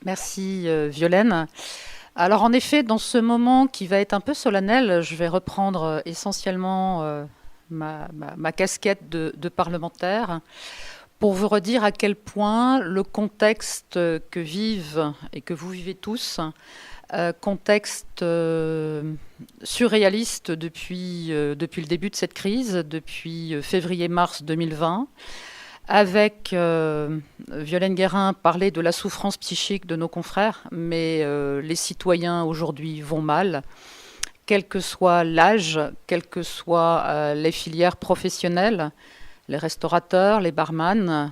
Merci Violaine. Alors en effet, dans ce moment qui va être un peu solennel, je vais reprendre essentiellement ma casquette de parlementaire pour vous redire à quel point le contexte que vivent et que vous vivez tous, contexte surréaliste depuis le début de cette crise, depuis février-mars 2020, avec Violaine Guérin parlait de la souffrance psychique de nos confrères, mais les citoyens aujourd'hui vont mal, quel que soit l'âge, quelles que soient les filières professionnelles, les restaurateurs, les barman,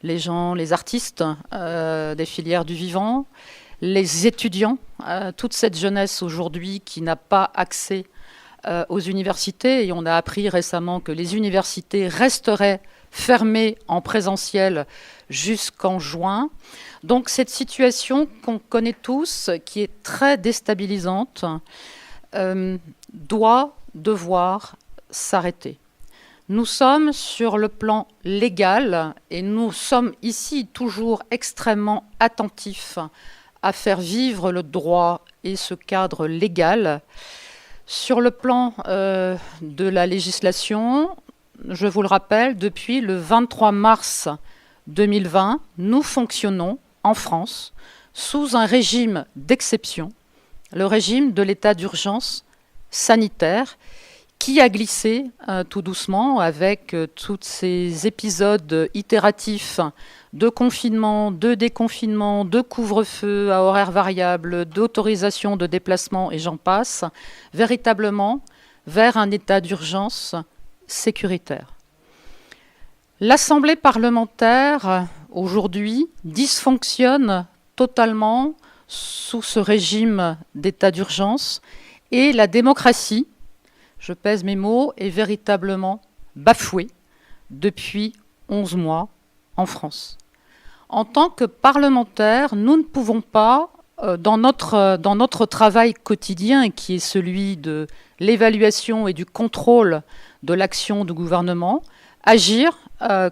les gens, les artistes des filières du vivant, les étudiants, toute cette jeunesse aujourd'hui qui n'a pas accès aux universités. Et on a appris récemment que les universités resteraient fermées en présentiel jusqu'en juin. Donc cette situation qu'on connaît tous, qui est très déstabilisante, devoir s'arrêter. Nous sommes sur le plan légal et nous sommes ici toujours extrêmement attentifs à faire vivre le droit et ce cadre légal. Sur le plan de la législation, je vous le rappelle, depuis le 23 mars 2020, nous fonctionnons en France sous un régime d'exception, le régime de l'état d'urgence sanitaire, qui a glissé tout doucement avec tous ces épisodes itératifs de confinement, de déconfinement, de couvre-feu à horaires variables, d'autorisation de déplacement et j'en passe, véritablement vers un état d'urgence sécuritaire. L'Assemblée parlementaire, aujourd'hui, dysfonctionne totalement sous ce régime d'état d'urgence et la démocratie, je pèse mes mots, est véritablement bafouée depuis 11 mois en France. En tant que parlementaires, nous ne pouvons pas, dans notre travail quotidien, qui est celui de l'évaluation et du contrôle de l'action du gouvernement, agir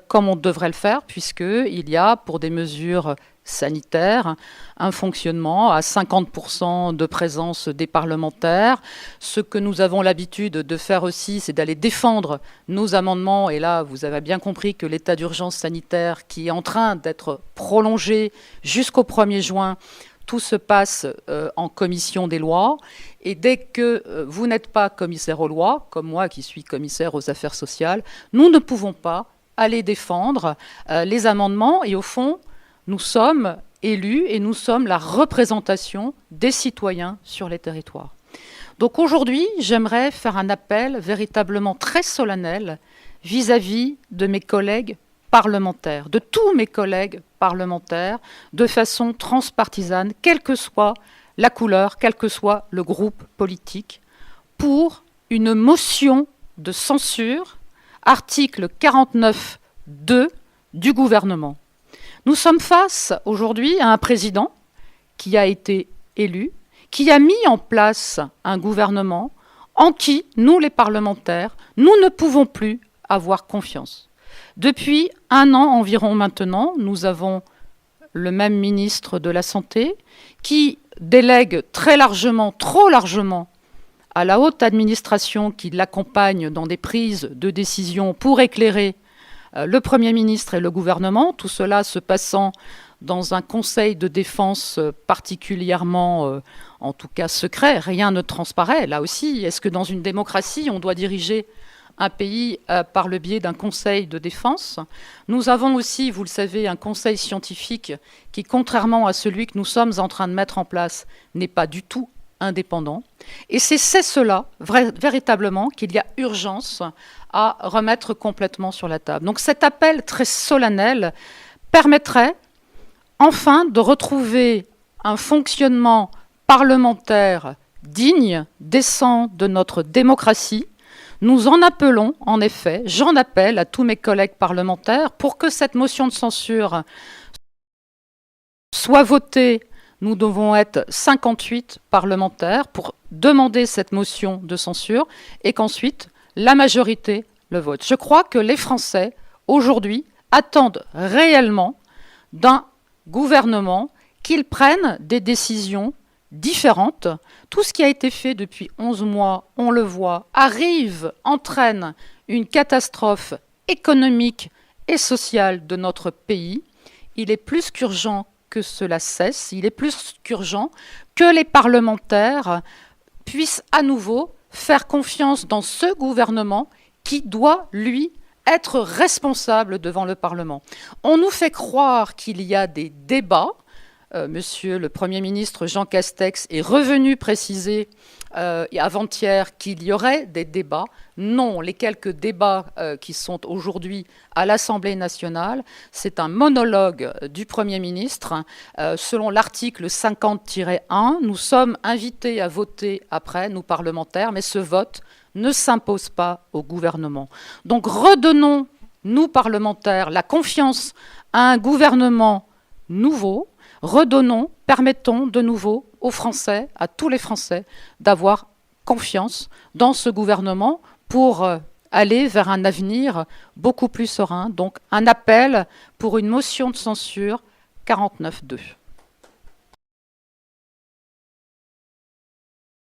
comme on devrait le faire, puisqu'il y a, pour des mesures sanitaire, un fonctionnement à 50% de présence des parlementaires. Ce que nous avons l'habitude de faire aussi, c'est d'aller défendre nos amendements. Et là, vous avez bien compris que l'état d'urgence sanitaire qui est en train d'être prolongé jusqu'au 1er juin, tout se passe en commission des lois. Et dès que vous n'êtes pas commissaire aux lois, comme moi qui suis commissaire aux affaires sociales, nous ne pouvons pas aller défendre les amendements. Et au fond, nous sommes élus et nous sommes la représentation des citoyens sur les territoires. Donc aujourd'hui, j'aimerais faire un appel véritablement très solennel vis-à-vis de mes collègues parlementaires, de tous mes collègues parlementaires, de façon transpartisane, quelle que soit la couleur, quel que soit le groupe politique, pour une motion de censure, article 49.2 du gouvernement. Nous sommes face aujourd'hui à un président qui a été élu, qui a mis en place un gouvernement en qui, nous les parlementaires, nous ne pouvons plus avoir confiance. Depuis 1 an environ maintenant, nous avons le même ministre de la Santé qui délègue très largement, trop largement, à la haute administration qui l'accompagne dans des prises de décision pour éclairer le Premier ministre et le gouvernement, tout cela se passant dans un conseil de défense particulièrement, en tout cas secret, rien ne transparaît. Là aussi, est-ce que dans une démocratie, on doit diriger un pays par le biais d'un conseil de défense? Nous avons aussi, vous le savez, un conseil scientifique qui, contrairement à celui que nous sommes en train de mettre en place, n'est pas du tout indépendant. Et c'est cela, véritablement, qu'il y a urgence à remettre complètement sur la table. Donc cet appel très solennel permettrait enfin de retrouver un fonctionnement parlementaire digne, décent de notre démocratie. Nous en appelons, en effet, j'en appelle à tous mes collègues parlementaires pour que cette motion de censure soit votée. Nous devons être 58 parlementaires pour demander cette motion de censure et qu'ensuite la majorité le vote. Je crois que les Français, aujourd'hui, attendent réellement d'un gouvernement qu'il prenne des décisions différentes. Tout ce qui a été fait depuis 11 mois, on le voit, entraîne une catastrophe économique et sociale de notre pays. Il est plus qu'urgent que cela cesse, il est plus qu'urgent que les parlementaires puissent à nouveau faire confiance dans ce gouvernement qui doit, lui, être responsable devant le Parlement. On nous fait croire qu'il y a des débats. Monsieur le Premier ministre Jean Castex est revenu préciser avant-hier qu'il y aurait des débats. Non, les quelques débats qui sont aujourd'hui à l'Assemblée nationale, c'est un monologue du Premier ministre. Selon l'article 50-1, nous sommes invités à voter après, nous parlementaires, mais ce vote ne s'impose pas au gouvernement. Donc redonnons, nous parlementaires, la confiance à un gouvernement nouveau. Redonnons, permettons de nouveau aux Français, à tous les Français, d'avoir confiance dans ce gouvernement pour aller vers un avenir beaucoup plus serein. Donc un appel pour une motion de censure 49.2.